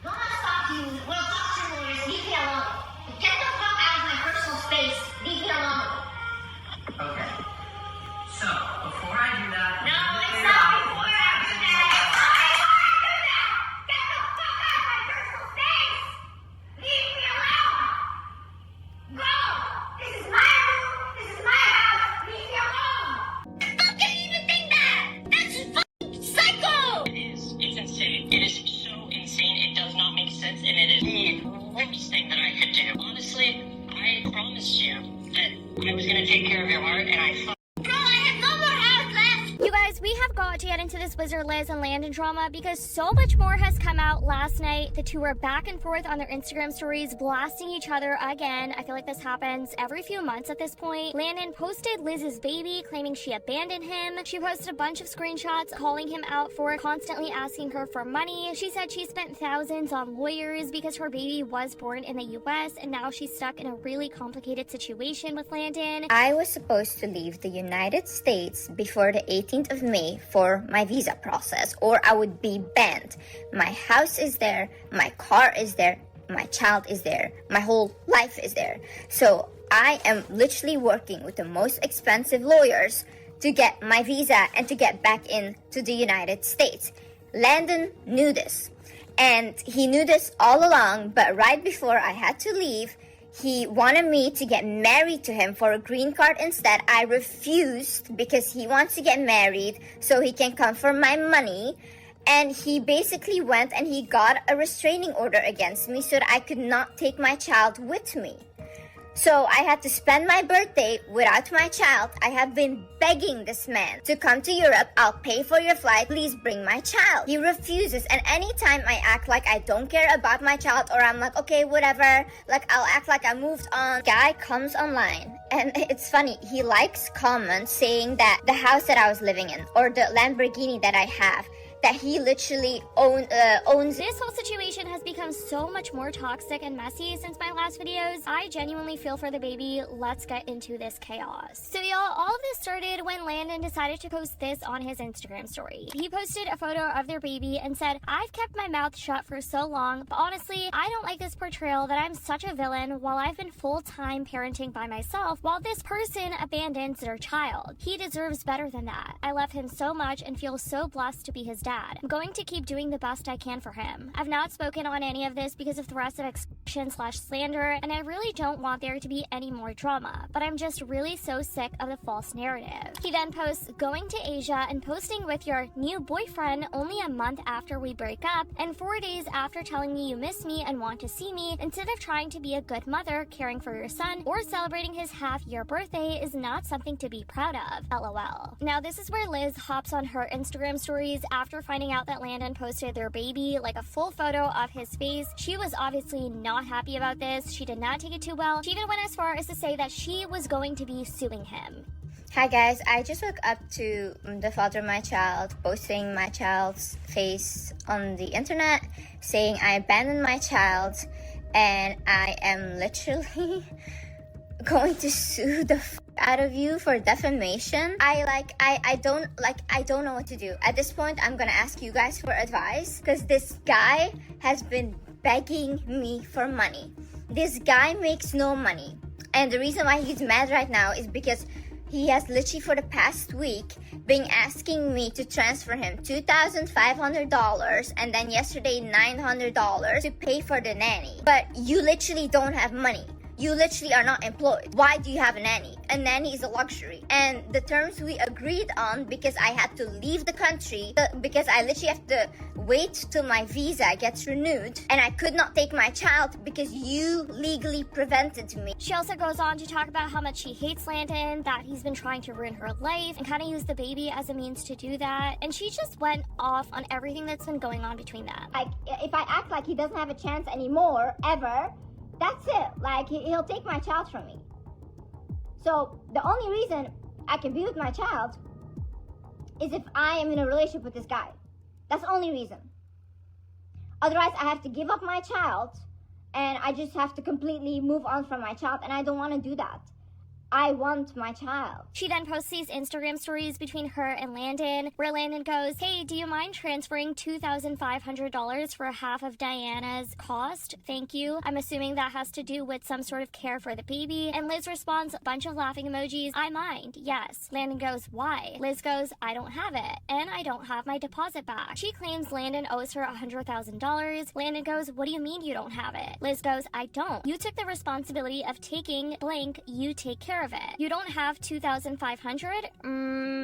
Don't want to talk to you. Well, talk to your lawyers. Leave me alone. Get the fuck out of my personal space. Leave me alone. Okay. So, before I do that, No, it's not before I do that. Get the fuck out of my personal space. Leave me alone. Go. This is my room. This is my house. Leave me alone. How can you even think that? That's fucking psycho. it's insane. It is so insane. It does not make sense, and it is the worst thing that I could do. Honestly, I promised you that I was gonna take care of your heart, and I You guys, we have got to get into this Wizard Liz and Landon drama because so much more has come out last night. The two were back and forth on their Instagram stories, blasting each other again. I feel like this happens every few months at this point. Landon posted Liz's baby, claiming she abandoned him. She posted a bunch of screenshots calling him out for constantly asking her for money. She said she spent thousands on lawyers because her baby was born in the US and now she's stuck in a really complicated situation with Landon. I was supposed to leave the United States before the 18th of May for my visa process, or I would be banned. My house is there, my car is there, my child is there, my whole life is there. So I am literally working with the most expensive lawyers to get my visa and to get back into the United States. Landon knew this, and he knew this all along, but right before I had to leave, he wanted me to get married to him for a green card instead. I refused because he wants to get married so he can come for my money. And he basically went and he got a restraining order against me so that I could not take my child with me. So I had to spend my birthday without my child. I have been begging this man to come to Europe. I'll pay for your flight. Please bring my child. He refuses. And anytime I act like I don't care about my child, or I'm like, okay, whatever, like I'll act like I moved on, guy comes online. And it's funny, he likes comments saying that the house that I was living in or the Lamborghini that I have, that he literally owns. This whole situation has become so much more toxic and messy since my last videos. I genuinely feel for the baby. Let's get into this chaos. So y'all, all of this started when Landon decided to post this on his Instagram story. He posted a photo of their baby and said, "I've kept my mouth shut for so long, but honestly, I don't like this portrayal that I'm such a villain while I've been full-time parenting by myself while this person abandons their child. He deserves better than that. I love him so much and feel so blessed to be his dad. I'm going to keep doing the best I can for him. I've not spoken on any of this because of threats of extortion/slander, and I really don't want there to be any more drama, but I'm just really so sick of the false narrative." He then posts going to Asia and posting with your new boyfriend only a month after we break up and 4 days after telling me you miss me and want to see me, instead of trying to be a good mother, caring for your son, or celebrating his half-year birthday is not something to be proud of. LOL. Now this is where Liz hops on her Instagram stories after finding out that Landon posted their baby, like a full photo of his face. She was obviously not happy about this. She did not take it too well. She even went as far as to say that she was going to be suing him. Hi guys, I just woke up to the father of my child posting my child's face on the internet saying I abandoned my child, and I am literally going to sue the out of you for defamation. I don't know what to do. At this point, I'm gonna ask you guys for advice because this guy has been begging me for money. This guy makes no money, and the reason why he's mad right now is because he has literally for the past week been asking me to transfer him $2,500 and then yesterday $900 to pay for the nanny. But you literally don't have money. You literally are not employed. Why do you have a nanny? A nanny is a luxury. And the terms we agreed on, because I had to leave the country, because I literally have to wait till my visa gets renewed, and I could not take my child because you legally prevented me. She also goes on to talk about how much she hates Landon, that he's been trying to ruin her life, and kind of use the baby as a means to do that. And she just went off on everything that's been going on between them. Like, if I act like he doesn't have a chance anymore, ever, that's it. Like, he'll take my child from me. So the only reason I can be with my child is if I am in a relationship with this guy. That's the only reason. Otherwise, I have to give up my child and I just have to completely move on from my child, and I don't want to do that. I want my child. She then posts these Instagram stories between her and Landon, where Landon goes, "Hey, do you mind transferring $2,500 for half of Diana's cost? Thank you." I'm assuming that has to do with some sort of care for the baby. And Liz responds, a bunch of laughing emojis, "I mind, yes." Landon goes, "Why?" Liz goes, "I don't have it, and I don't have my deposit back." She claims Landon owes her $100,000. Landon goes, "What do you mean you don't have it?" Liz goes, "I don't. You took the responsibility of taking blank, you take care of it. You don't have $2,500?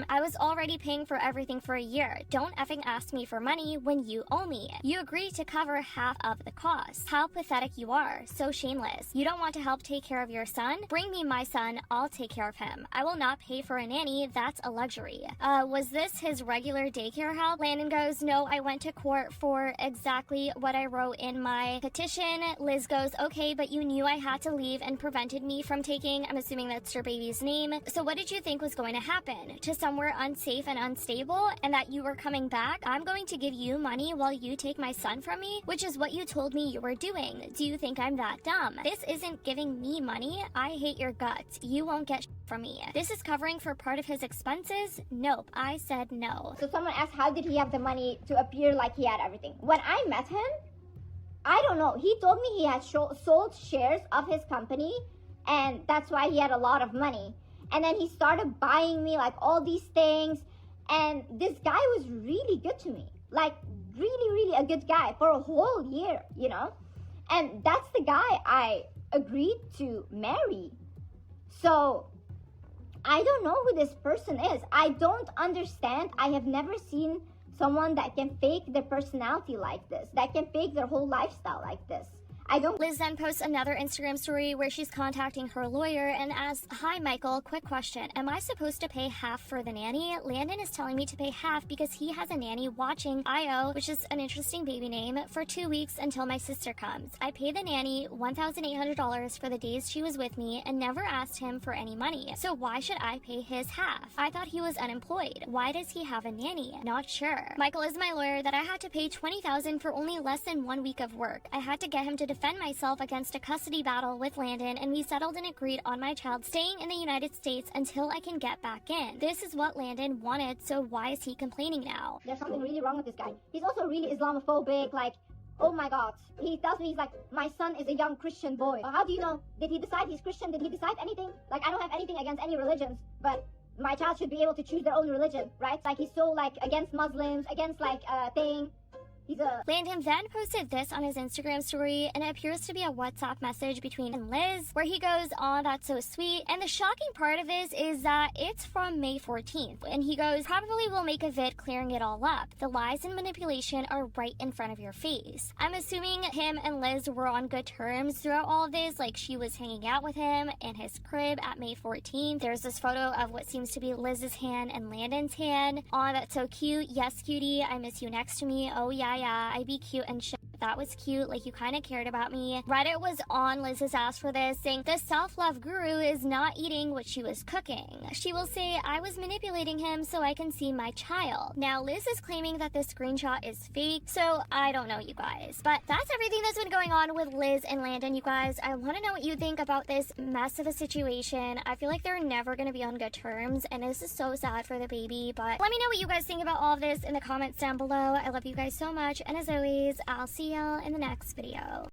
I was already paying for everything for a year. Don't effing ask me for money when you owe me. You agreed to cover half of the cost. How pathetic you are. So shameless. You don't want to help take care of your son? Bring me my son, I'll take care of him. I will not pay for a nanny, that's a luxury." Was this his regular daycare help? Landon goes, "No, I went to court for exactly what I wrote in my petition." Liz goes, "Okay, but you knew I had to leave and prevented me from taking," I'm assuming that's your baby's name. "So what did you think was going to happen? To somewhere unsafe and unstable, and that you were coming back? I'm going to give you money while you take my son from me, which is what you told me you were doing. Do you think I'm that dumb? This isn't giving me money. I hate your guts. You won't get from me. This is covering for part of his expenses? Nope, I said no." So someone asked, how did he have the money to appear like he had everything? When I met him, I don't know. He told me he had sold shares of his company, and that's why he had a lot of money. And then he started buying me like all these things, and this guy was really good to me. Like really a good guy for a whole year, you know? And that's the guy I agreed to marry. So I don't know who this person is. I don't understand. I have never seen someone that can fake their personality like this, that can fake their whole lifestyle like this. I don't. Liz then posts another Instagram story where she's contacting her lawyer and asks, "Hi Michael, quick question. Am I supposed to pay half for the nanny? Landon is telling me to pay half because he has a nanny watching Io, which is an interesting baby name, for 2 weeks until my sister comes. I pay the nanny $1,800 for the days she was with me and never asked him for any money. So why should I pay his half? I thought he was unemployed. Why does he have a nanny? Not sure." Michael is my lawyer that I had to pay $20,000 for only less than 1 week of work. I had to get him to defend myself against a custody battle with Landon, and we settled and agreed on my child staying in the United States until I can get back in. This is what Landon wanted, so why is he complaining now? There's something really wrong with this guy. He's also really Islamophobic, like, oh my god. He tells me, he's like, "My son is a young Christian boy." How do you know? Did he decide he's Christian? Did he decide anything? Like, I don't have anything against any religions, but my child should be able to choose their own religion, right? Like, he's so, like, against Muslims, against, like, thing. Landon then posted this on his Instagram story, and it appears to be a WhatsApp message between him and Liz, where he goes, "Aw, that's so sweet." And the shocking part of this is that it's from May 14th, and he goes, "Probably will make a vid clearing it all up. The lies and manipulation are right in front of your face." I'm assuming him and Liz were on good terms throughout all of this, like she was hanging out with him in his crib at May 14th. There's this photo of what seems to be Liz's hand and Landon's hand. "Aw, that's so cute. Yes, cutie, I miss you next to me. Oh yeah, I'd be cute and shit. That was cute, like you kind of cared about me." Reddit was on Liz's ass for this, saying the self-love guru is not eating what she was cooking. She will say, "I was manipulating him so I can see my child." Now Liz is claiming that this screenshot is fake, so I don't know, you guys. But that's everything that's been going on with Liz and Landon, you guys. I want to know what you think about this mess of a situation. I feel like they're never going to be on good terms, and this is so sad for the baby. But let me know what you guys think about all of this in the comments down below. I love you guys so much, and as always, I'll see y'all in the next video.